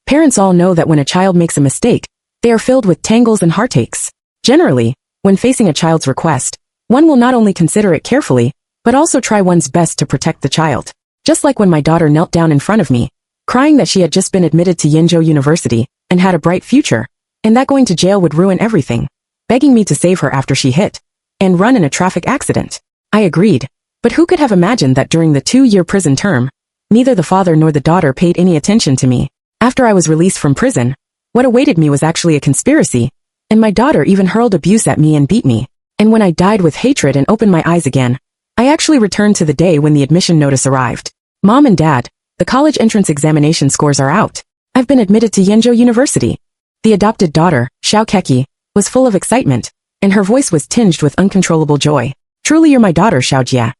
Parents all know that when a child makes a mistake, they are filled with tangles and heartaches. Generally, when facing a child's request, one will not only consider it carefully, but also try one's best to protect the child. Just like when my daughter knelt down in front of me, crying that she had just been admitted to Yanzhou University and had a bright future, and that going to jail would ruin everything, begging me to save her after she hit and run in a traffic accident. I agreed, but who could have imagined that during the 2-year prison term, neither the father nor the daughter paid any attention to me. After I was released from prison, what awaited me was actually a conspiracy, and my daughter even hurled abuse at me and beat me. And when I died with hatred and opened my eyes again, I actually returned to the day when the admission notice arrived. Mom and Dad, the college entrance examination scores are out. I've been admitted to Yanzhou University. The adopted daughter, Xiao, was full of excitement, and her voice was tinged with uncontrollable joy. Truly you're my daughter, Xiao.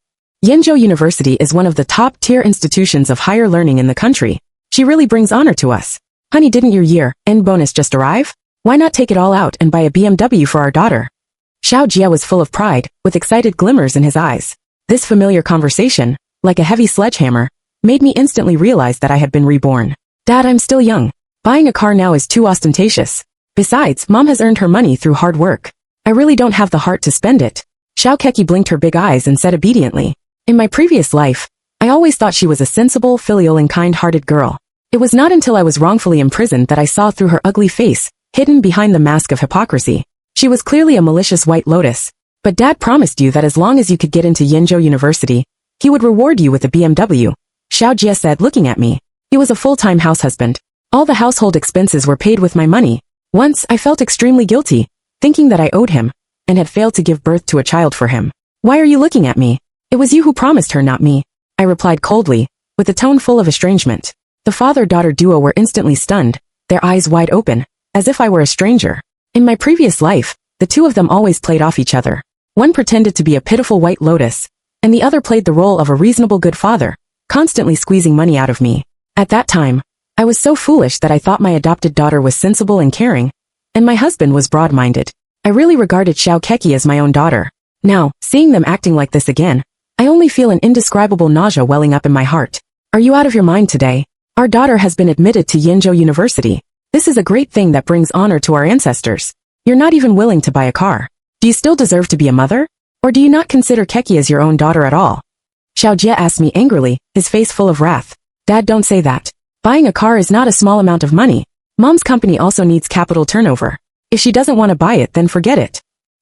Yanzhou University is one of the top-tier institutions of higher learning in the country. She really brings honor to us. Honey, didn't your year-end bonus just arrive? Why not take it all out and buy a BMW for our daughter? Xiao Jia was full of pride, with excited glimmers in his eyes. This familiar conversation, like a heavy sledgehammer, made me instantly realize that I had been reborn. Dad, I'm still young. Buying a car now is too ostentatious. Besides, Mom has earned her money through hard work. I really don't have the heart to spend it. Xiao blinked her big eyes and said obediently, in my previous life, I always thought she was a sensible, filial and kind-hearted girl. It was not until I was wrongfully imprisoned that I saw through her ugly face, hidden behind the mask of hypocrisy. She was clearly a malicious white lotus. But Dad promised you that as long as you could get into Yanzhou University, he would reward you with a BMW. Xiao Jia said, looking at me. He was a full-time house husband. All the household expenses were paid with my money. Once, I felt extremely guilty, thinking that I owed him, and had failed to give birth to a child for him. Why are you looking at me? It was you who promised her, not me. I replied coldly, with a tone full of estrangement. The father-daughter duo were instantly stunned, their eyes wide open, as if I were a stranger. In my previous life, the two of them always played off each other. One pretended to be a pitiful white lotus, and the other played the role of a reasonable good father, constantly squeezing money out of me. At that time, I was so foolish that I thought my adopted daughter was sensible and caring, and my husband was broad-minded. I really regarded Xiao as my own daughter. Now, seeing them acting like this again, I only feel an indescribable nausea welling up in my heart. Are you out of your mind today? Our daughter has been admitted to Yanzhou University. This is a great thing that brings honor to our ancestors. You're not even willing to buy a car. Do you still deserve to be a mother? Or do you not consider Keki as your own daughter at all? Xiao Jia asked me angrily, his face full of wrath. Dad, don't say that. Buying a car is not a small amount of money. Mom's company also needs capital turnover. If she doesn't want to buy it, then forget it.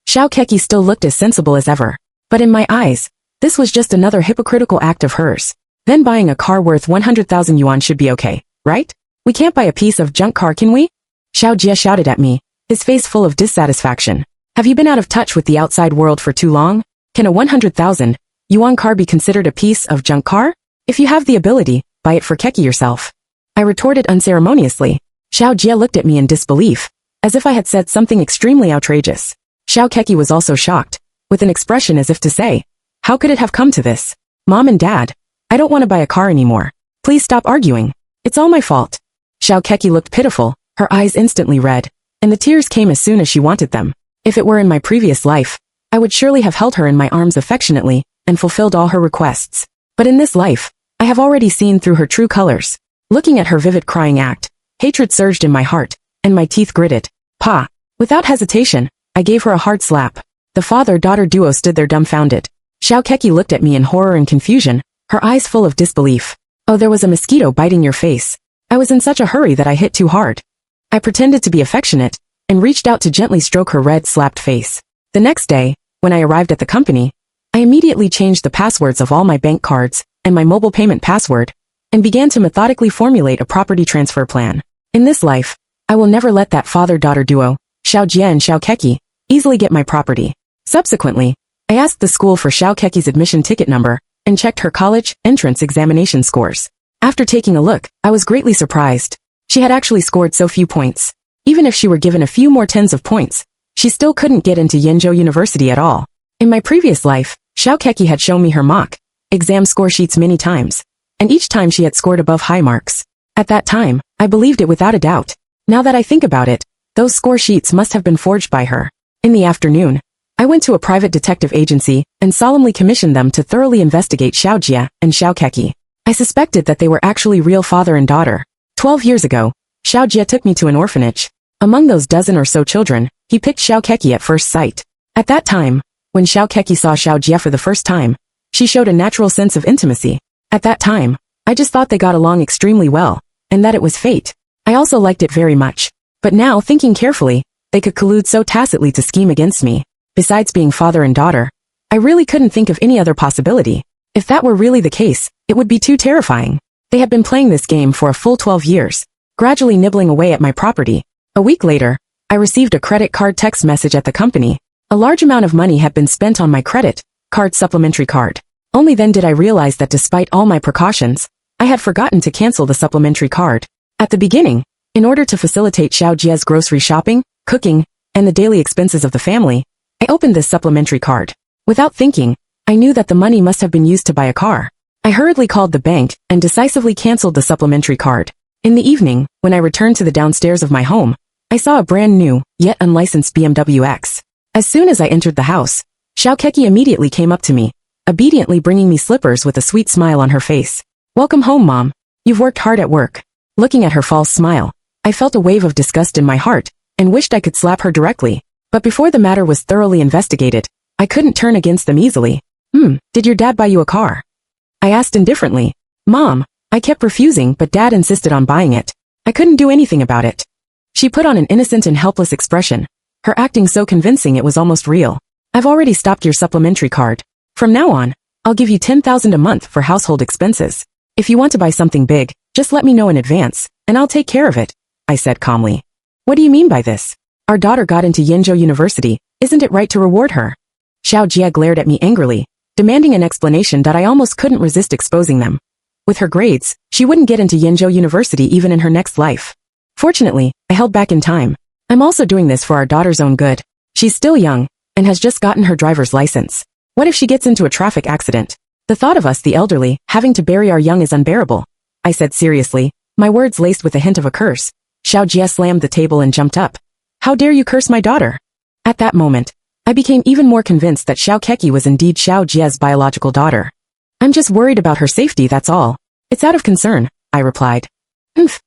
Xiao Keki still looked as sensible as ever. But in my eyes, this was just another hypocritical act of hers. Then buying a car worth 100,000 yuan should be okay, right? We can't buy a piece of junk car, can we? Xiao Jia shouted at me, his face full of dissatisfaction. Have you been out of touch with the outside world for too long? Can a 100,000 yuan car be considered a piece of junk car? If you have the ability, buy it for Keki yourself. I retorted unceremoniously. Xiao Jia looked at me in disbelief, as if I had said something extremely outrageous. Xiao Keki was also shocked, with an expression as if to say, how could it have come to this? Mom and Dad, I don't want to buy a car anymore. Please stop arguing. It's all my fault. Xiao Keki looked pitiful, her eyes instantly red, and the tears came as soon as she wanted them. If it were in my previous life, I would surely have held her in my arms affectionately and fulfilled all her requests. But in this life, I have already seen through her true colors. Looking at her vivid crying act, hatred surged in my heart, and my teeth gritted. Pa! Without hesitation, I gave her a hard slap. The father-daughter duo stood there dumbfounded. Xiao Keki looked at me in horror and confusion, her eyes full of disbelief. Oh, there was a mosquito biting your face. I was in such a hurry that I hit too hard. I pretended to be affectionate, and reached out to gently stroke her red, slapped face. The next day, when I arrived at the company, I immediately changed the passwords of all my bank cards, and my mobile payment password, and began to methodically formulate a property transfer plan. In this life, I will never let that father-daughter duo, Xiao Jia and Xiao Keki, easily get my property. Subsequently, I asked the school for Xiao Keki's admission ticket number, and checked her college entrance examination scores. After taking a look, I was greatly surprised. She had actually scored so few points. Even if she were given a few more tens of points, she still couldn't get into Yanzhou University at all. In my previous life, Xiao Keki had shown me her mock exam score sheets many times, and each time she had scored above high marks. At that time, I believed it without a doubt. Now that I think about it, those score sheets must have been forged by her. In the afternoon, I went to a private detective agency and solemnly commissioned them to thoroughly investigate Xiao Jia and Xiao Keki. I suspected that they were actually real father and daughter. 12 years ago, Xiao Jie took me to an orphanage. Among those dozen or so children, he picked Xiao Keki at first sight. At that time, when Xiao Keki saw Xiao Jie for the first time, she showed a natural sense of intimacy. At that time, I just thought they got along extremely well, and that it was fate. I also liked it very much. But now, thinking carefully, they could collude so tacitly to scheme against me. Besides being father and daughter, I really couldn't think of any other possibility. If that were really the case, it would be too terrifying. They had been playing this game for a full 12 years, gradually nibbling away at my property. A week later, I received a credit card text message at the company. A large amount of money had been spent on my credit card supplementary card. Only then did I realize that despite all my precautions, I had forgotten to cancel the supplementary card. At the beginning, in order to facilitate Xiao Jie's grocery shopping, cooking, and the daily expenses of the family, I opened this supplementary card. Without thinking, I knew that the money must have been used to buy a car. I hurriedly called the bank and decisively canceled the supplementary card. In the evening, when I returned to the downstairs of my home, I saw a brand new, yet unlicensed BMW X. As soon as I entered the house, Xiao Keki immediately came up to me, obediently bringing me slippers with a sweet smile on her face. "Welcome home, Mom. You've worked hard at work." Looking at her false smile, I felt a wave of disgust in my heart, and wished I could slap her directly. But before the matter was thoroughly investigated, I couldn't turn against them easily. Did your dad buy you a car?" I asked indifferently. "Mom, I kept refusing, but Dad insisted on buying it. I couldn't do anything about it." She put on an innocent and helpless expression, her acting so convincing it was almost real. "I've already stopped your supplementary card. From now on, I'll give you 10,000 a month for household expenses. If you want to buy something big, just let me know in advance, and I'll take care of it," I said calmly. "What do you mean by this? Our daughter got into Yanzhou University, isn't it right to reward her?" Xiao Jie glared at me angrily, demanding an explanation that I almost couldn't resist exposing them. With her grades, she wouldn't get into Yanzhou University even in her next life. Fortunately, I held back in time. I'm also doing this for our daughter's own good. She's still young, and has just gotten her driver's license. What if she gets into a traffic accident? The thought of us, the elderly, having to bury our young is unbearable, I said seriously, my words laced with a hint of a curse. Xiao Jie slammed the table and jumped up. "How dare you curse my daughter?" At that moment, I became even more convinced that Xiao Keki was indeed Xiao Jie's biological daughter. "I'm just worried about her safety, that's all. It's out of concern," I replied.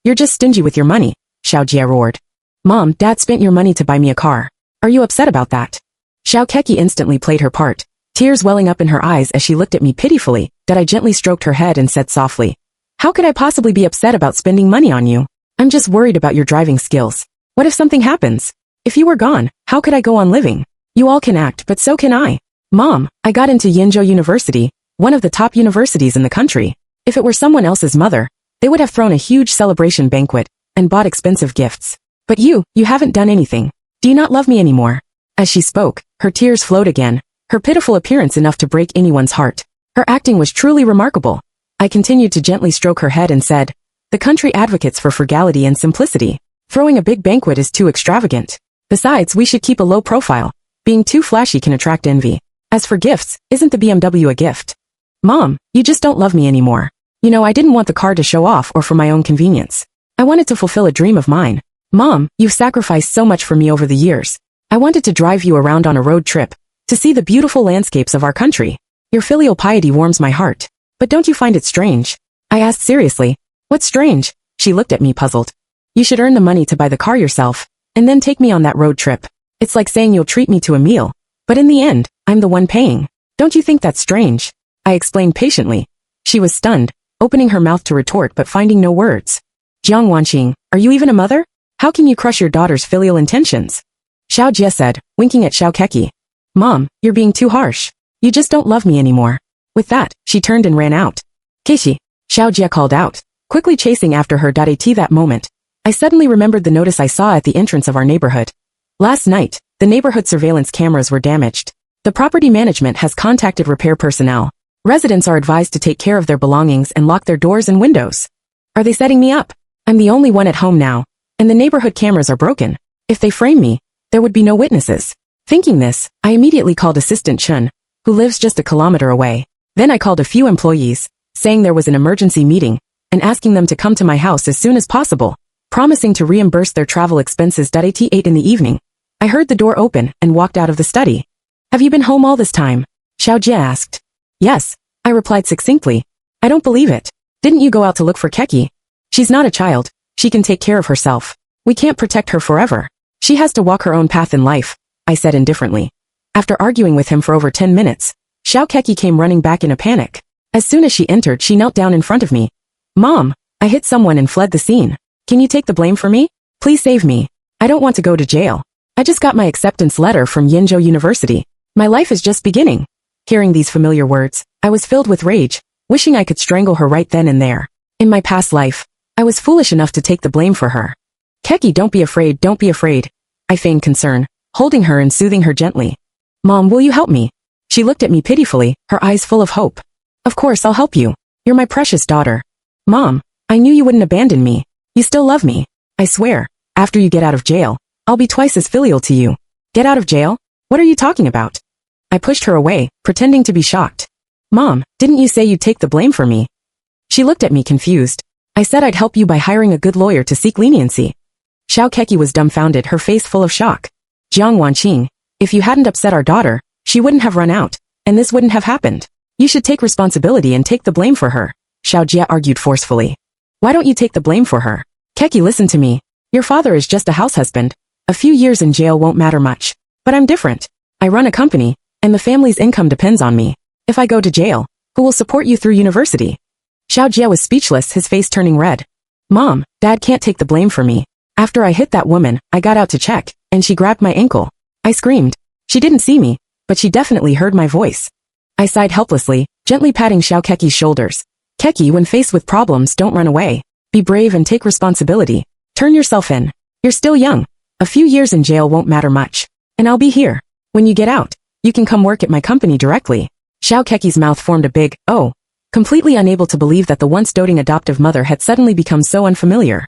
You're just stingy with your money," Xiao Jie roared. "Mom, Dad spent your money to buy me a car. Are you upset about that?" Xiao Keki instantly played her part, tears welling up in her eyes as she looked at me pitifully, that I gently stroked her head and said softly, "How could I possibly be upset about spending money on you? I'm just worried about your driving skills. What if something happens? If you were gone, how could I go on living? You all can act, but so can I. Mom, I got into Yanzhou University, one of the top universities in the country. If it were someone else's mother, they would have thrown a huge celebration banquet and bought expensive gifts. But you haven't done anything. Do you not love me anymore?" As she spoke, her tears flowed again, her pitiful appearance enough to break anyone's heart. Her acting was truly remarkable. I continued to gently stroke her head and said, "The country advocates for frugality and simplicity. Throwing a big banquet is too extravagant. Besides, we should keep a low profile. Being too flashy can attract envy. As for gifts, isn't the BMW a gift? Mom, you just don't love me anymore. You know, I didn't want the car to show off or for my own convenience. I wanted to fulfill a dream of mine. Mom, you've sacrificed so much for me over the years. I wanted to drive you around on a road trip, to see the beautiful landscapes of our country. Your filial piety warms my heart. But don't you find it strange?" I asked seriously. "What's strange?" She looked at me puzzled. "You should earn the money to buy the car yourself, and then take me on that road trip. It's like saying you'll treat me to a meal, but in the end, I'm the one paying. Don't you think that's strange?" I explained patiently. She was stunned, opening her mouth to retort but finding no words. "Jiang Wanqing, are you even a mother? How can you crush your daughter's filial intentions?" Xiao Jie said, winking at Xiao Keki. "Mom, you're being too harsh. You just don't love me anymore." With that, she turned and ran out. "Kishi," Xiao Jie called out, quickly chasing after her. At that moment, I suddenly remembered the notice I saw at the entrance of our neighborhood. Last night, the neighborhood surveillance cameras were damaged. The property management has contacted repair personnel. Residents are advised to take care of their belongings and lock their doors and windows. Are they setting me up? I'm the only one at home now, and the neighborhood cameras are broken. If they frame me, there would be no witnesses. Thinking this, I immediately called Assistant Chun, who lives just a kilometer away. Then I called a few employees, saying there was an emergency meeting, and asking them to come to my house as soon as possible, promising to reimburse their travel expenses. At 8 in the evening, I heard the door open and walked out of the study. "Have you been home all this time?" Xiao Jie asked. "Yes," I replied succinctly. "I don't believe it. Didn't you go out to look for Keki? She's not a child. She can take care of herself. We can't protect her forever. She has to walk her own path in life, I said indifferently. After arguing with him for over 10 minutes, Xiao Keki came running back in a panic. As soon as she entered, she knelt down in front of me. Mom, I hit someone and fled the scene. Can you take the blame for me? Please save me. I don't want to go to jail. I just got my acceptance letter from Yanzhou University. My life is just beginning. Hearing these familiar words, I was filled with rage, wishing I could strangle her right then and there. In my past life, I was foolish enough to take the blame for her. Keki, don't be afraid, don't be afraid. I feigned concern, holding her and soothing her gently. Mom, will you help me? She looked at me pitifully, her eyes full of hope. Of course, I'll help you. You're my precious daughter. Mom, I knew you wouldn't abandon me. You still love me. I swear, after you get out of jail, I'll be twice as filial to you. Get out of jail? What are you talking about? I pushed her away, pretending to be shocked. Mom, didn't you say you'd take the blame for me? She looked at me confused. I said I'd help you by hiring a good lawyer to seek leniency. Xiao Keki was dumbfounded, her face full of shock. Jiang Wanqing, if you hadn't upset our daughter, she wouldn't have run out, and this wouldn't have happened. You should take responsibility and take the blame for her, Xiao Jie argued forcefully. Why don't you take the blame for her? Keki, listen to me. Your father is just a house husband. A few years in jail won't matter much. But I'm different. I run a company, and the family's income depends on me. If I go to jail, who will support you through university? Xiao Jie was speechless, his face turning red. Mom, Dad can't take the blame for me. After I hit that woman, I got out to check, and she grabbed my ankle. I screamed. She didn't see me, but she definitely heard my voice. I sighed helplessly, gently patting Xiao Keki's shoulders. Keki, when faced with problems, don't run away. Be brave and take responsibility. Turn yourself in. You're still young. A few years in jail won't matter much. And I'll be here. When you get out, you can come work at my company directly. Xiao Keki's mouth formed a big O, completely unable to believe that the once doting adoptive mother had suddenly become so unfamiliar.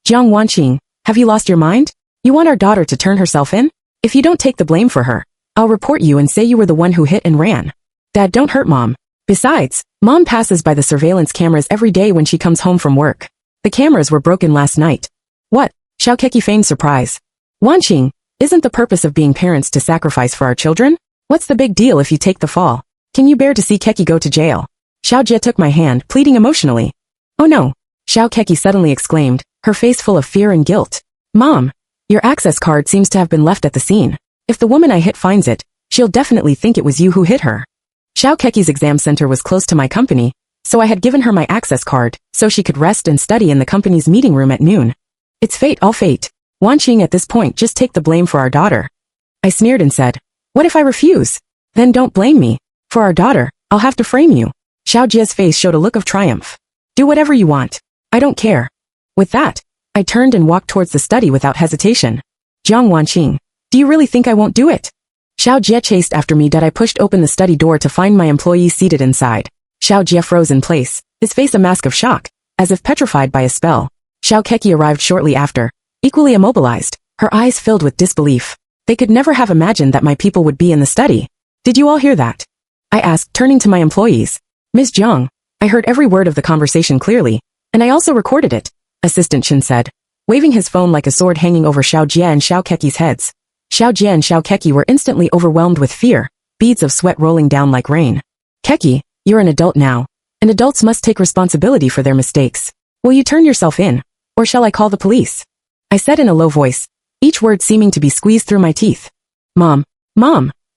Jiang Wanqing, have you lost your mind? You want our daughter to turn herself in? If you don't take the blame for her, I'll report you and say you were the one who hit and ran. Dad, don't hurt Mom. Besides, Mom passes by the surveillance cameras every day when she comes home from work. The cameras were broken last night. What? Xiao Keki feigned surprise. Wanqing, isn't the purpose of being parents to sacrifice for our children? What's the big deal if you take the fall? Can you bear to see Keki go to jail? Xiao Jie took my hand, pleading emotionally. Oh no, Xiao Keki suddenly exclaimed, her face full of fear and guilt. Mom, your access card seems to have been left at the scene. If the woman I hit finds it, she'll definitely think it was you who hit her. Xiao Keki's exam center was close to my company, so I had given her my access card, so she could rest and study in the company's meeting room at noon. It's fate, all fate. Wanqing, at this point, just take the blame for our daughter. I sneered and said, what if I refuse? Then don't blame me. For our daughter, I'll have to frame you. Xiao Jie's face showed a look of triumph. Do whatever you want. I don't care. With that, I turned and walked towards the study without hesitation. Jiang Wanqing, do you really think I won't do it? Xiao Jie chased after me. I pushed open the study door to find my employee seated inside. Xiao Jie froze in place, his face a mask of shock, as if petrified by a spell. Xiao Keki arrived shortly after, equally immobilized, her eyes filled with disbelief. They could never have imagined that my people would be in the study. Did you all hear that? I asked, turning to my employees. Ms. Jiang, I heard every word of the conversation clearly, and I also recorded it, Assistant Chen said, waving his phone like a sword hanging over Xiao Jie and Xiao Keki's heads. Xiao Jie and Xiao Keki were instantly overwhelmed with fear, beads of sweat rolling down like rain. Keki, you're an adult now, and adults must take responsibility for their mistakes. Will you turn yourself in, or shall I call the police? I said in a low voice, each word seeming to be squeezed through my teeth. Mom,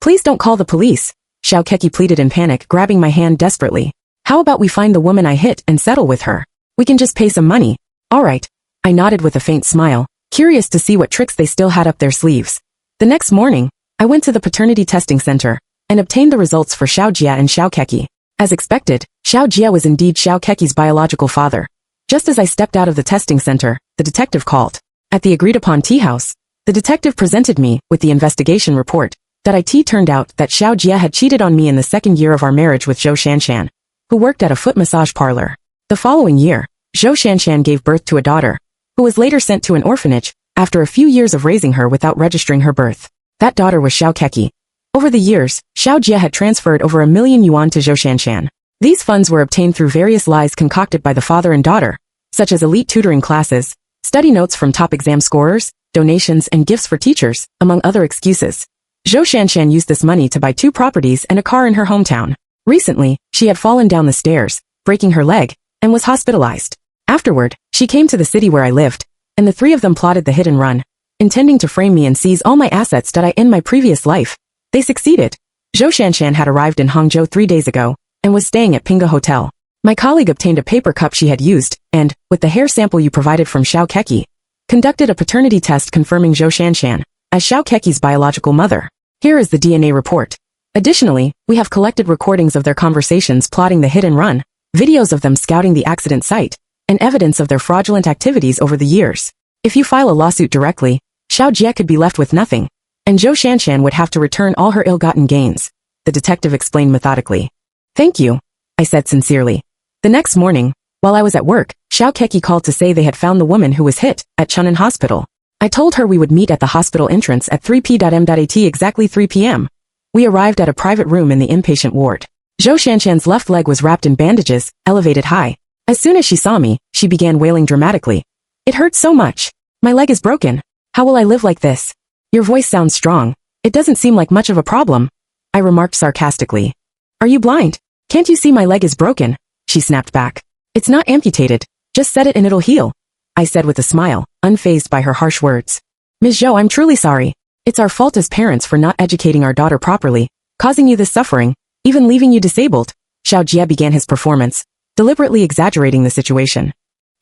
please don't call the police, Xiao Keki pleaded in panic, grabbing my hand desperately. How about we find the woman I hit and settle with her? We can just pay some money. All right. I nodded with a faint smile, curious to see what tricks they still had up their sleeves. The next morning, I went to the paternity testing center and obtained the results for Xiao Jie and Xiao Keki. As expected, Xiao Jie was indeed Xiao Keki's biological father. Just as I stepped out of the testing center, the detective called. At the agreed-upon tea house, the detective presented me with the investigation report. It turned out that Xiao Jie had cheated on me in the second year of our marriage with Zhou Shanshan, who worked at a foot massage parlor. The following year, Zhou Shanshan gave birth to a daughter, who was later sent to an orphanage after a few years of raising her without registering her birth. That daughter was Xiao Keki. Over the years, Xiao Jie had transferred over 1 million yuan to Zhou Shanshan. These funds were obtained through various lies concocted by the father and daughter, such as elite tutoring classes, study notes from top exam scorers, donations and gifts for teachers, among other excuses. Zhou Shanshan used this money to buy 2 properties and a car in her hometown. Recently, she had fallen down the stairs, breaking her leg, and was hospitalized. Afterward, she came to the city where I lived, and the three of them plotted the hit and run, intending to frame me and seize all my assets that I in my previous life. They succeeded. Zhou Shanshan had arrived in Hangzhou 3 days ago, and was staying at Pinga Hotel. My colleague obtained a paper cup she had used, and, with the hair sample you provided from Xiao Keki, conducted a paternity test confirming Zhou Shanshan as Xiao Keki's biological mother. Here is the DNA report. Additionally, we have collected recordings of their conversations plotting the hit and run, videos of them scouting the accident site, and evidence of their fraudulent activities over the years. If you file a lawsuit directly, Xiao Jie could be left with nothing, and Zhou Shanshan would have to return all her ill-gotten gains, the detective explained methodically. Thank you, I said sincerely. The next morning, while I was at work, Xiao Keki called to say they had found the woman who was hit at Chun'an Hospital. I told her we would meet at the hospital entrance at 3 p.m. exactly 3 p.m. We arrived at a private room in the inpatient ward. Zhou Shanshan's left leg was wrapped in bandages, elevated high. As soon as she saw me, she began wailing dramatically. It hurts so much. My leg is broken. How will I live like this? Your voice sounds strong. It doesn't seem like much of a problem, I remarked sarcastically. Are you blind? Can't you see my leg is broken? She snapped back. It's not amputated. Just set it and it'll heal, I said with a smile, unfazed by her harsh words. Ms. Zhou, I'm truly sorry. It's our fault as parents for not educating our daughter properly, causing you this suffering, even leaving you disabled. Xiao Jie began his performance, deliberately exaggerating the situation.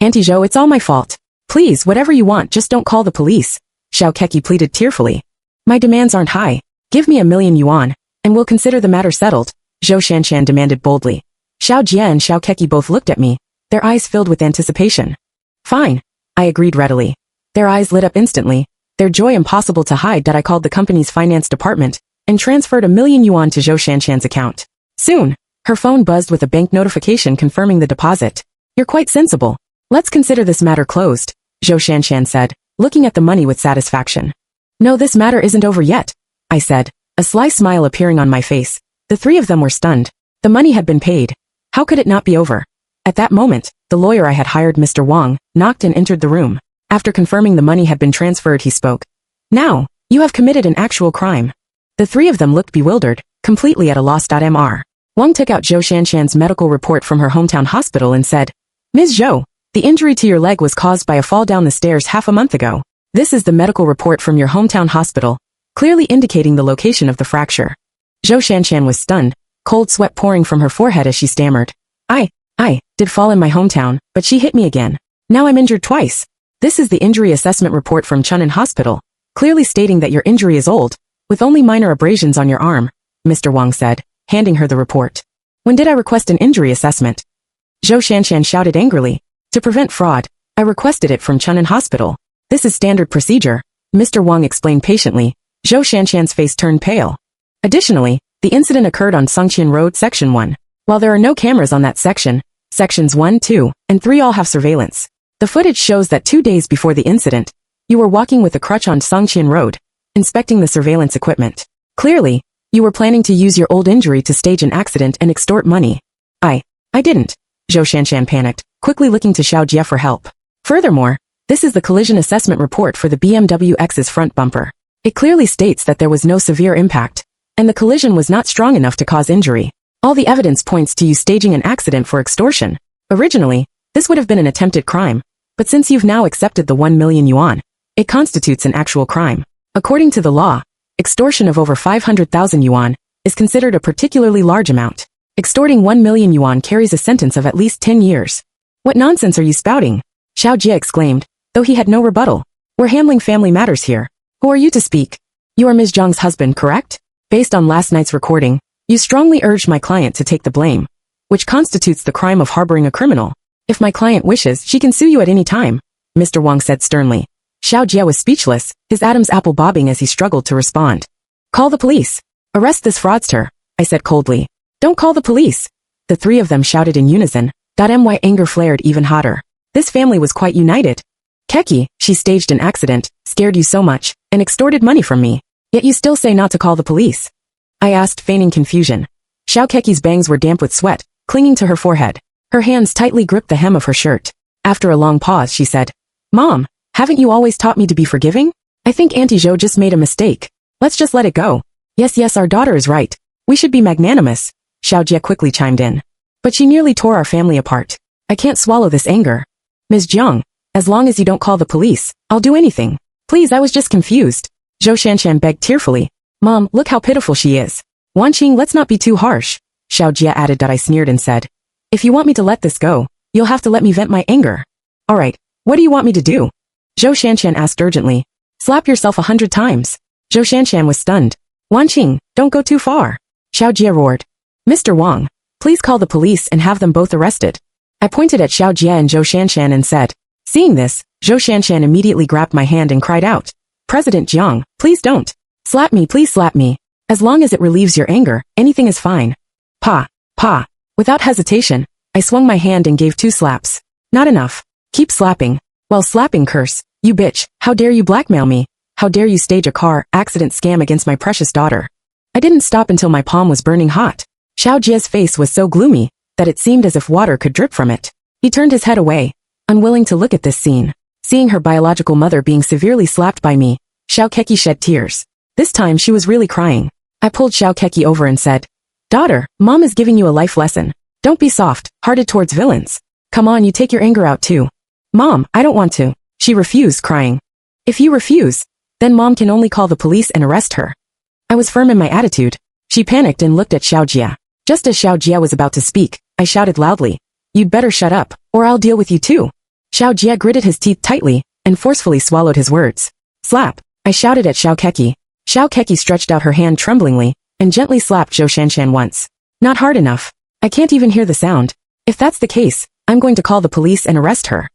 Auntie Zhou, it's all my fault. Please, whatever you want, just don't call the police, Xiao Keki pleaded tearfully. My demands aren't high. Give me 1,000,000 yuan, and we'll consider the matter settled, Zhou Shanshan demanded boldly. Xiao Jie and Xiao Keki both looked at me, their eyes filled with anticipation. Fine, I agreed readily. Their eyes lit up instantly, their joy impossible to hide that I called the company's finance department and transferred 1,000,000 yuan to Zhou Shanshan's account. Soon, her phone buzzed with a bank notification confirming the deposit. You're quite sensible. Let's consider this matter closed, Zhou Shanshan said, looking at the money with satisfaction. No, this matter isn't over yet, I said, a sly smile appearing on my face. The three of them were stunned. The money had been paid. How could it not be over? At that moment, the lawyer I had hired, Mr. Wang, knocked and entered the room. After confirming the money had been transferred, he spoke. Now, you have committed an actual crime. The three of them looked bewildered, completely at a loss. Mr. Wang took out Zhou Shanshan's medical report from her hometown hospital and said, Ms. Zhou, the injury to your leg was caused by a fall down the stairs half a month ago. This is the medical report from your hometown hospital, clearly indicating the location of the fracture. Zhou Shanshan was stunned, cold sweat pouring from her forehead as she stammered. I did fall in my hometown, but she hit me again. Now I'm injured twice. This is the injury assessment report from Chun'an Hospital, clearly stating that your injury is old, with only minor abrasions on your arm, Mr. Wang said, handing her the report. When did I request an injury assessment? Zhou Shanshan shouted angrily. To prevent fraud, I requested it from Chun'an Hospital. This is standard procedure, Mr. Wang explained patiently. Zhou Shanshan's face turned pale. Additionally, the incident occurred on Songqian Road, Section 1. While there are no cameras on that section, Sections 1, 2, and 3 all have surveillance. The footage shows that 2 days before the incident, you were walking with a crutch on Songqian Road, inspecting the surveillance equipment. Clearly, you were planning to use your old injury to stage an accident and extort money. I didn't, Zhou Shanshan panicked, quickly looking to Xiao Jie for help. Furthermore, this is the collision assessment report for the BMW X's front bumper. It clearly states that there was no severe impact, and the collision was not strong enough to cause injury. All the evidence points to you staging an accident for extortion. Originally, this would have been an attempted crime, but since you've now accepted the 1,000,000 yuan, it constitutes an actual crime. According to the law, extortion of over 500,000 yuan is considered a particularly large amount. Extorting 1,000,000 yuan carries a sentence of at least 10 years. What nonsense are you spouting? Xiao Jie exclaimed, though he had no rebuttal. We're handling family matters here. Who are you to speak? You are Ms. Zhang's husband, correct? Based on last night's recording, you strongly urged my client to take the blame, which constitutes the crime of harboring a criminal. If my client wishes, she can sue you at any time, Mr. Wang said sternly. Xiao Jie was speechless, his Adam's apple bobbing as he struggled to respond. Call the police. Arrest this fraudster, I said coldly. Don't call the police. The three of them shouted in unison. My anger flared even hotter. This family was quite united. Keki, she staged an accident, scared you so much, and extorted money from me. Yet you still say not to call the police. I asked, feigning confusion. Xiao Keki's bangs were damp with sweat, clinging to her forehead. Her hands tightly gripped the hem of her shirt. After a long pause, she said, Mom, haven't you always taught me to be forgiving? I think Auntie Zhou just made a mistake. Let's just let it go. Yes, our daughter is right. We should be magnanimous, Xiao Jie quickly chimed in. But she nearly tore our family apart. I can't swallow this anger. Ms. Jiang, as long as you don't call the police, I'll do anything. Please, I was just confused. Zhou Shanshan begged tearfully. Mom, look how pitiful she is. Wanqing, let's not be too harsh. Xiao Jia added that I sneered and said, if you want me to let this go, you'll have to let me vent my anger. Alright, what do you want me to do? Zhou Shanshan asked urgently. Slap yourself 100 times. Zhou Shanshan was stunned. Wanqing, don't go too far. Xiao Jia roared. Mr. Wang, please call the police and have them both arrested. I pointed at Xiao Jia and Zhou Shanshan and said. Seeing this, Zhou Shanshan immediately grabbed my hand and cried out. President Jiang, please don't. Slap me, please slap me. As long as it relieves your anger, anything is fine. Pa. Without hesitation, I swung my hand and gave 2 slaps. Not enough. Keep slapping. While slapping, curse. You bitch, how dare you blackmail me? How dare you stage a car accident scam against my precious daughter? I didn't stop until my palm was burning hot. Xiao Jia's face was so gloomy that it seemed as if water could drip from it. He turned his head away, unwilling to look at this scene. Seeing her biological mother being severely slapped by me, Xiao Keki shed tears. This time she was really crying. I pulled Xiao Keki over and said, Daughter, Mom is giving you a life lesson. Don't be soft-hearted towards villains. Come on, you take your anger out too. Mom, I don't want to. She refused, crying. If you refuse, then Mom can only call the police and arrest her. I was firm in my attitude. She panicked and looked at Xiao Jia. Just as Xiao Jia was about to speak, I shouted loudly, You'd better shut up, or I'll deal with you too. Xiao Jia gritted his teeth tightly and forcefully swallowed his words. Slap, I shouted at Xiao Keki. Xiao Keki stretched out her hand tremblingly and gently slapped Zhou Shanshan once. Not hard enough. I can't even hear the sound. If that's the case, I'm going to call the police and arrest her.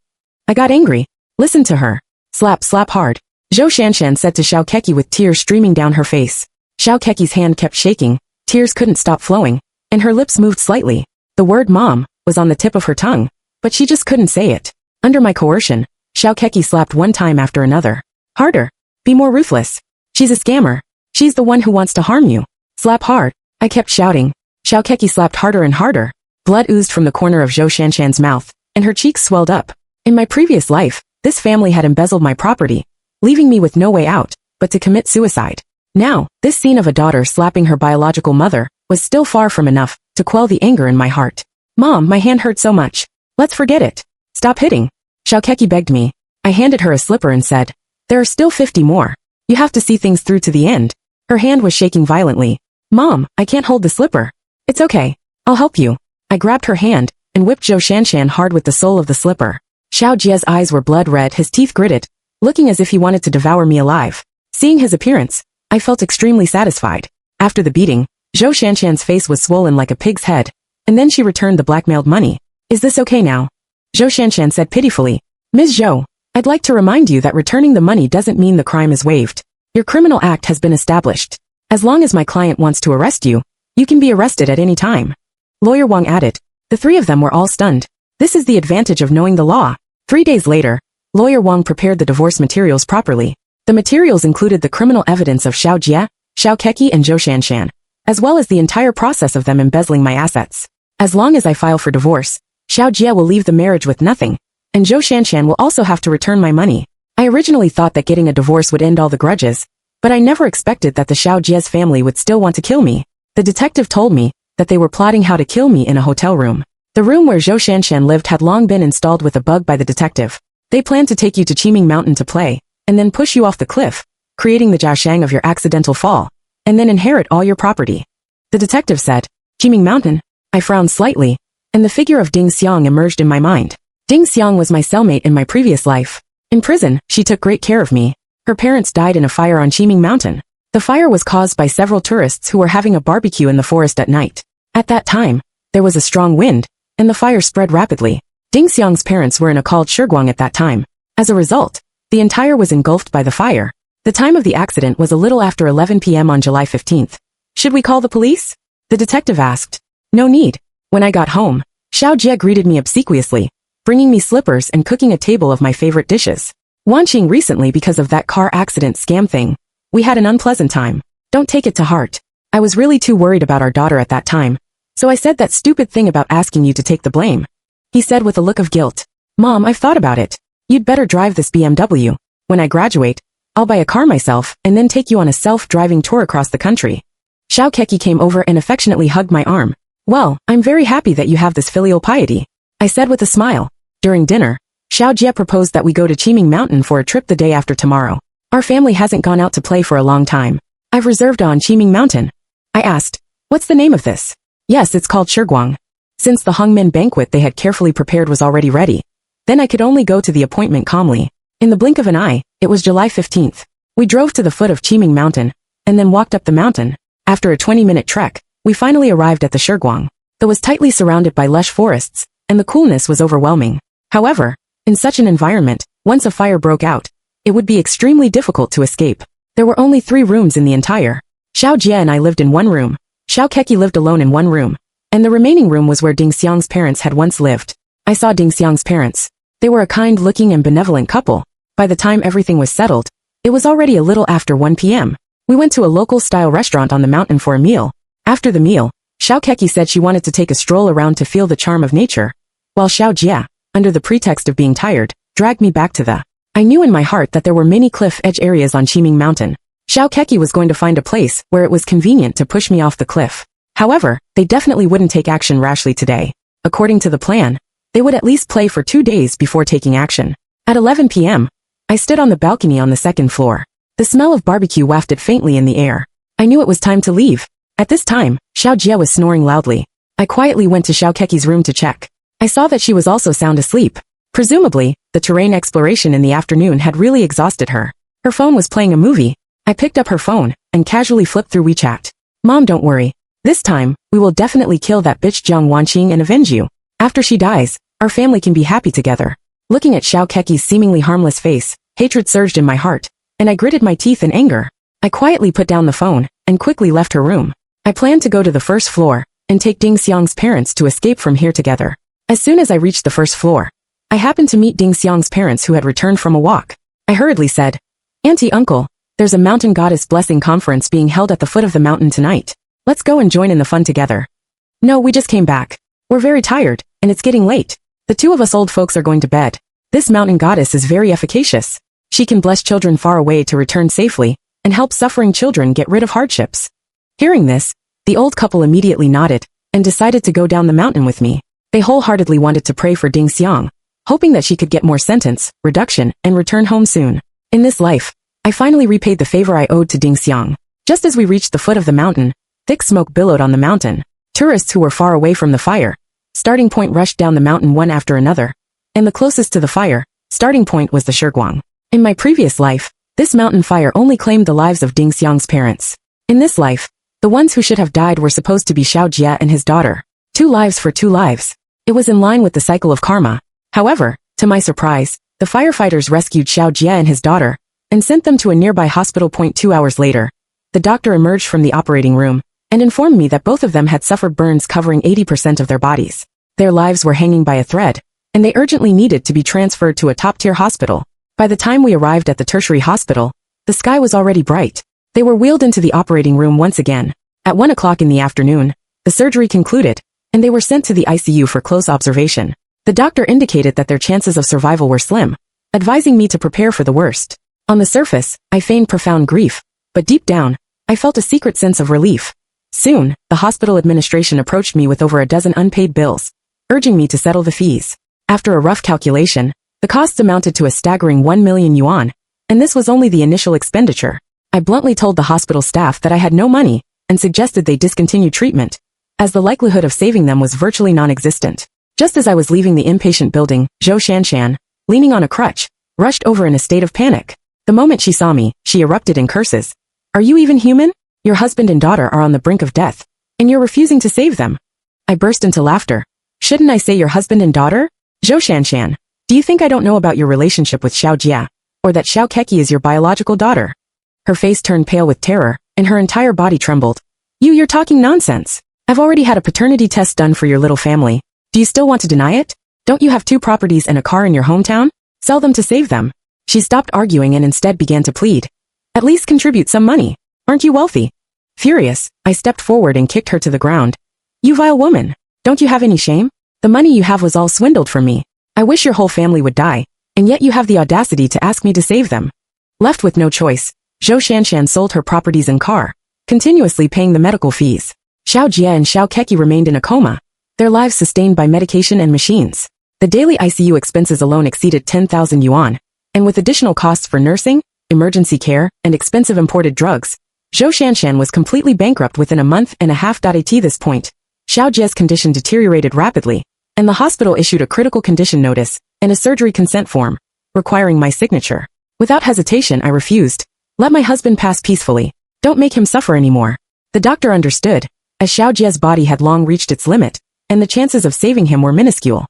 I got angry. Listen to her. Slap, slap hard. Zhou Shanshan said to Xiao Keki with tears streaming down her face. Xiao Keki's hand kept shaking, tears couldn't stop flowing, and her lips moved slightly. The word mom was on the tip of her tongue, but she just couldn't say it. Under my coercion, Xiao Keki slapped one time after another. Harder. Be more ruthless. She's a scammer. She's the one who wants to harm you. Slap hard. I kept shouting. Xiao Keki slapped harder and harder. Blood oozed from the corner of Zhou Shanshan's mouth, and her cheeks swelled up. In my previous life, this family had embezzled my property, leaving me with no way out, but to commit suicide. Now, this scene of a daughter slapping her biological mother was still far from enough to quell the anger in my heart. Mom, my hand hurt so much. Let's forget it. Stop hitting. Xiao Keki begged me. I handed her a slipper and said, There are still 50 more. You have to see things through to the end. Her hand was shaking violently. Mom, I can't hold the slipper. It's okay. I'll help you. I grabbed her hand and whipped Zhou Shanshan hard with the sole of the slipper. Xiao Jia's eyes were blood red, his teeth gritted, looking as if he wanted to devour me alive. Seeing his appearance, I felt extremely satisfied. After the beating, Zhou Shanshan's face was swollen like a pig's head, and then she returned the blackmailed money. Is this okay now? Zhou Shanshan said pitifully. Ms. Zhou, I'd like to remind you that returning the money doesn't mean the crime is waived. Your criminal act has been established. As long as my client wants to arrest you, you can be arrested at any time. Lawyer Wang added. The 3 of them were all stunned. This is the advantage of knowing the law. 3 days later, Lawyer Wang prepared the divorce materials properly. The materials included the criminal evidence of Xiao Jia, Xiao Keki and Zhou Shanshan, as well as the entire process of them embezzling my assets. As long as I file for divorce, Xiao Jia will leave the marriage with nothing, and Zhou Shanshan will also have to return my money. I originally thought that getting a divorce would end all the grudges, but I never expected that the Xiao Jia's family would still want to kill me. The detective told me that they were plotting how to kill me in a hotel room. The room where Zhou Shanshan lived had long been installed with a bug by the detective. They planned to take you to Qiming Mountain to play, and then push you off the cliff, creating the jiaoshang of your accidental fall, and then inherit all your property. The detective said, Qiming Mountain? I frowned slightly, and the figure of Ding Xiang emerged in my mind. Ding Xiang was my cellmate in my previous life. In prison, she took great care of me. Her parents died in a fire on Qiming Mountain. The fire was caused by several tourists who were having a barbecue in the forest at night. At that time, there was a strong wind, and the fire spread rapidly. Ding Xiang's parents were in a called Shiguang at that time. As a result, the entire was engulfed by the fire. The time of the accident was a little after 11 p.m. on July 15th. Should we call the police? The detective asked. No need. When I got home, Xiao Jia greeted me obsequiously, bringing me slippers and cooking a table of my favorite dishes. Wanqing recently because of that car accident scam thing. We had an unpleasant time. Don't take it to heart. I was really too worried about our daughter at that time, so I said that stupid thing about asking you to take the blame. He said with a look of guilt. Mom, I've thought about it. You'd better drive this BMW. When I graduate, I'll buy a car myself and then take you on a self-driving tour across the country. Xiao Keki came over and affectionately hugged my arm. Well, I'm very happy that you have this filial piety, I said with a smile. During dinner, Xiao Jie proposed that we go to Qiming Mountain for a trip the day after tomorrow. Our family hasn't gone out to play for a long time. I've reserved on Qiming Mountain. I asked, what's the name of this? Yes, it's called Shiguang. Since the Hongmen banquet they had carefully prepared was already ready, then I could only go to the appointment calmly. In the blink of an eye, it was July 15th. We drove to the foot of Qiming Mountain, and then walked up the mountain. After a 20-minute trek, we finally arrived at the Shiguang. It was tightly surrounded by lush forests, and the coolness was overwhelming. However, in such an environment, once a fire broke out, it would be extremely difficult to escape. There were only 3 rooms in the entire. Xiao Jie and I lived in one room. Xiao Keki lived alone in one room, and the remaining room was where Ding Xiang's parents had once lived. I saw Ding Xiang's parents. They were a kind-looking and benevolent couple. By the time everything was settled, it was already a little after 1 p.m. We went to a local-style restaurant on the mountain for a meal. After the meal, Xiao Keki said she wanted to take a stroll around to feel the charm of nature, while Xiao Jie, under the pretext of being tired, dragged me back to the. I knew in my heart that there were many cliff edge areas on Qiming Mountain. Xiao Keki was going to find a place where it was convenient to push me off the cliff. However, they definitely wouldn't take action rashly today. According to the plan, they would at least play for 2 days before taking action. At 11 p.m., I stood on the balcony on the second floor. The smell of barbecue wafted faintly in the air. I knew it was time to leave. At this time, Xiao Jie was snoring loudly. I quietly went to Xiao Keki's room to check. I saw that she was also sound asleep. Presumably, the terrain exploration in the afternoon had really exhausted her. Her phone was playing a movie. I picked up her phone and casually flipped through WeChat. Mom, don't worry. This time, we will definitely kill that bitch Jiang Wanqing and avenge you. After she dies, our family can be happy together. Looking at Xiao Keki's seemingly harmless face, hatred surged in my heart, and I gritted my teeth in anger. I quietly put down the phone and quickly left her room. I planned to go to the first floor and take Ding Xiang's parents to escape from here together. As soon as I reached the first floor, I happened to meet Ding Xiang's parents who had returned from a walk. I hurriedly said, Auntie, Uncle, there's a mountain goddess blessing conference being held at the foot of the mountain tonight. Let's go and join in the fun together. No, we just came back. We're very tired, and it's getting late. The 2 of us old folks are going to bed. This mountain goddess is very efficacious. She can bless children far away to return safely, and help suffering children get rid of hardships. Hearing this, the old couple immediately nodded, and decided to go down the mountain with me. They wholeheartedly wanted to pray for Ding Xiang, hoping that she could get more sentence, reduction, and return home soon. In this life, I finally repaid the favor I owed to Ding Xiang. Just as we reached the foot of the mountain, thick smoke billowed on the mountain. Tourists who were far away from the fire starting point rushed down the mountain one after another, and the closest to the fire starting point was the Shiguang. In my previous life, this mountain fire only claimed the lives of Ding Xiang's parents. In this life, the ones who should have died were supposed to be Xiao Jie and his daughter. 2 lives for 2 lives. It was in line with the cycle of karma. However, to my surprise, the firefighters rescued Xiao Jie and his daughter, and sent them to a nearby hospital. 2 hours later, the doctor emerged from the operating room, and informed me that both of them had suffered burns covering 80% of their bodies. Their lives were hanging by a thread, and they urgently needed to be transferred to a top-tier hospital. By the time we arrived at the tertiary hospital, the sky was already bright. They were wheeled into the operating room once again. At 1 o'clock in the afternoon, the surgery concluded, and they were sent to the ICU for close observation. The doctor indicated that their chances of survival were slim, advising me to prepare for the worst. On the surface, I feigned profound grief, but deep down, I felt a secret sense of relief. Soon, the hospital administration approached me with over a dozen unpaid bills, urging me to settle the fees. After a rough calculation, the costs amounted to a staggering 1 million yuan, and this was only the initial expenditure. I bluntly told the hospital staff that I had no money, and suggested they discontinue treatment, as the likelihood of saving them was virtually non-existent. Just as I was leaving the inpatient building, Zhou Shanshan, leaning on a crutch, rushed over in a state of panic. The moment she saw me, she erupted in curses. Are you even human? Your husband and daughter are on the brink of death, and you're refusing to save them. I burst into laughter. Shouldn't I say your husband and daughter? Zhou Shanshan, do you think I don't know about your relationship with Xiao Jie, or that Xiao Keki is your biological daughter? Her face turned pale with terror, and her entire body trembled. You're talking nonsense. I've already had a paternity test done for your little family. Do you still want to deny it? Don't you have 2 properties and a car in your hometown? Sell them to save them. She stopped arguing and instead began to plead. At least contribute some money. Aren't you wealthy? Furious, I stepped forward and kicked her to the ground. You vile woman. Don't you have any shame? The money you have was all swindled from me. I wish your whole family would die, and yet you have the audacity to ask me to save them. Left with no choice, Zhou Shanshan sold her properties and car, continuously paying the medical fees. Xiao Jie and Xiao Keki remained in a coma, their lives sustained by medication and machines. The daily ICU expenses alone exceeded 10,000 yuan, and with additional costs for nursing, emergency care, and expensive imported drugs, Zhou Shanshan was completely bankrupt within a month and a half. At this point, Xiao Jie's condition deteriorated rapidly, and the hospital issued a critical condition notice and a surgery consent form, requiring my signature. Without hesitation, I refused. Let my husband pass peacefully. Don't make him suffer anymore. The doctor understood, as Xiao Jie's body had long reached its limit, and the chances of saving him were minuscule.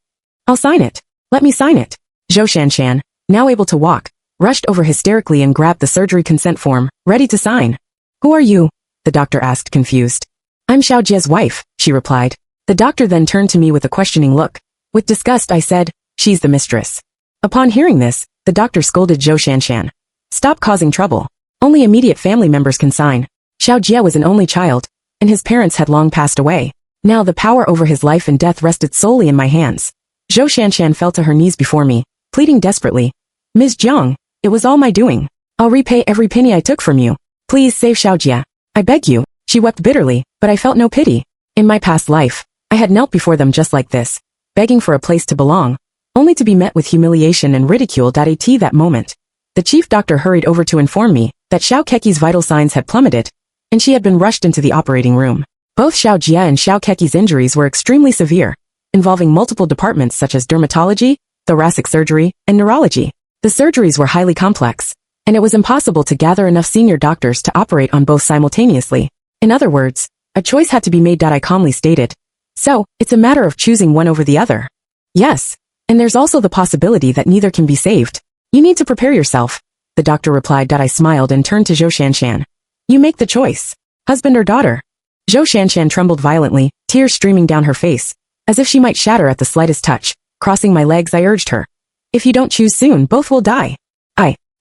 I'll sign it. Let me sign it. Zhou Shanshan, now able to walk, rushed over hysterically and grabbed the surgery consent form, ready to sign. Who are you? The doctor asked, confused. I'm Xiao Jie's wife, she replied. The doctor then turned to me with a questioning look. With disgust, I said, she's the mistress. Upon hearing this, the doctor scolded Zhou Shanshan. Stop causing trouble. Only immediate family members can sign. Xiao Jie was an only child, and his parents had long passed away. Now the power over his life and death rested solely in my hands. Zhou Shanshan fell to her knees before me, pleading desperately. Ms. Jiang, it was all my doing. I'll repay every penny I took from you. Please save Xiao Jie. I beg you. She wept bitterly, but I felt no pity. In my past life, I had knelt before them just like this, begging for a place to belong, only to be met with humiliation and ridicule. At that moment, the chief doctor hurried over to inform me that Xiao Keqi's vital signs had plummeted, and she had been rushed into the operating room. Both Xiao Jie and Xiao Keqi's injuries were extremely severe, involving multiple departments such as dermatology, thoracic surgery, and neurology. The surgeries were highly complex, and it was impossible to gather enough senior doctors to operate on both simultaneously. In other words, a choice had to be made. I calmly stated. So, it's a matter of choosing one over the other. Yes, and there's also the possibility that neither can be saved. You need to prepare yourself, the doctor replied. I smiled and turned to Zhou Shanshan. You make the choice, husband or daughter. Zhou Shanshan trembled violently, tears streaming down her face, as if she might shatter at the slightest touch. Crossing my legs, I urged her. If you don't choose soon, both will die.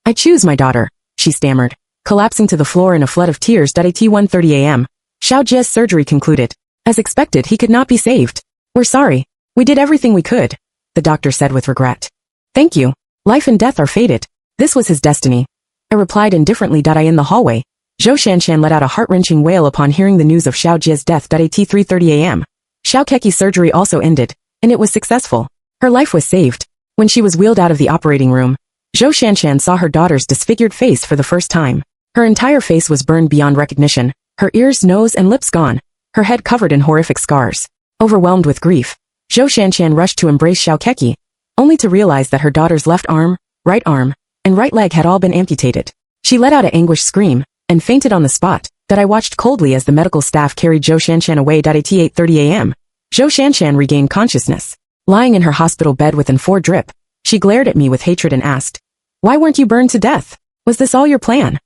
I choose my daughter, she stammered, collapsing to the floor in a flood of tears. At 1:30 a.m., Xiao Jie's surgery concluded. As expected, he could not be saved. We're sorry. We did everything we could, the doctor said with regret. Thank you. Life and death are fated. This was his destiny. I replied indifferently. In the hallway, Zhou Shanshan let out a heart-wrenching wail upon hearing the news of Xiao Jie's death. At 3:30 a.m., Xiao Keqi's surgery also ended, and it was successful. Her life was saved. When she was wheeled out of the operating room, Zhou Shanshan saw her daughter's disfigured face for the first time. Her entire face was burned beyond recognition, her ears, nose, and lips gone, her head covered in horrific scars. Overwhelmed with grief, Zhou Shanshan rushed to embrace Xiao Keqi, only to realize that her daughter's left arm, and right leg had all been amputated. She let out an anguished scream, and fainted on the spot. I watched coldly as the medical staff carried Zhou Shanshan away. At 8:30 a.m., Zhou Shanshan regained consciousness. Lying in her hospital bed with N4 drip, she glared at me with hatred and asked, "Why weren't you burned to death? Was this all your plan?"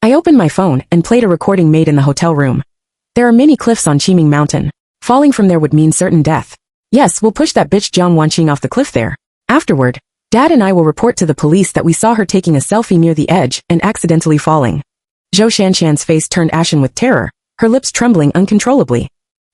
I opened my phone and played a recording made in the hotel room. There are many cliffs on Qiming Mountain. Falling from there would mean certain death. Yes, we'll push that bitch Jiang Wanqing off the cliff there. Afterward, Dad and I will report to the police that we saw her taking a selfie near the edge and accidentally falling. Zhou Shanshan's face turned ashen with terror, her lips trembling uncontrollably.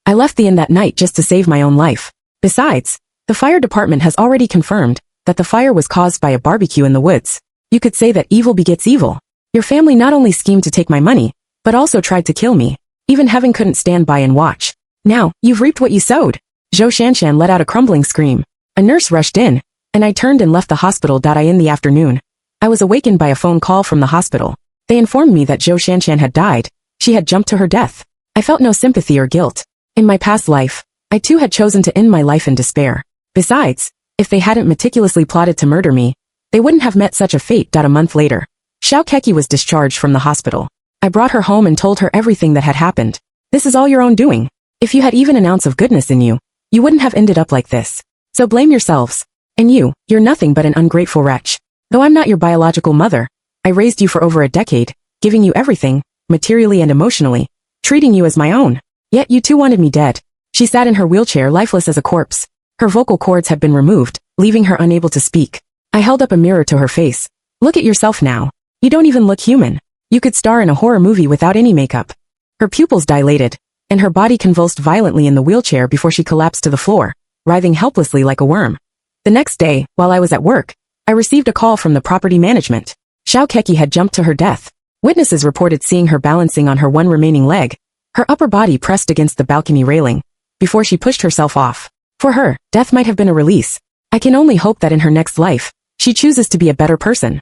I left the inn that night just to save my own life. Besides, the fire department has already confirmed that the fire was caused by a barbecue in the woods. You could say that evil begets evil. Your family not only schemed to take my money, but also tried to kill me. Even heaven couldn't stand by and watch. Now, you've reaped what you sowed. Zhou Shanshan let out a crumbling scream. A nurse rushed in, and I turned and left the hospital. In the afternoon, I was awakened by a phone call from the hospital. They informed me that Zhou Shanshan had died. She had jumped to her death. I felt no sympathy or guilt. In my past life, I too had chosen to end my life in despair. Besides, if they hadn't meticulously plotted to murder me, they wouldn't have met such a fate. A month later, Xiao Keqi was discharged from the hospital. I brought her home and told her everything that had happened. This is all your own doing. If you had even an ounce of goodness in you, you wouldn't have ended up like this. So blame yourselves. And you're nothing but an ungrateful wretch. Though I'm not your biological mother, I raised you for over a decade, giving you everything, materially and emotionally, treating you as my own. Yet you too wanted me dead. She sat in her wheelchair lifeless as a corpse. Her vocal cords had been removed, leaving her unable to speak. I held up a mirror to her face. Look at yourself now. You don't even look human. You could star in a horror movie without any makeup. Her pupils dilated, and her body convulsed violently in the wheelchair before she collapsed to the floor, writhing helplessly like a worm. The next day, while I was at work, I received a call from the property management. Xiao Keqi had jumped to her death. Witnesses reported seeing her balancing on her one remaining leg, her upper body pressed against the balcony railing, before she pushed herself off. For her, death might have been a release, I can only hope that in her next life, she chooses to be a better person.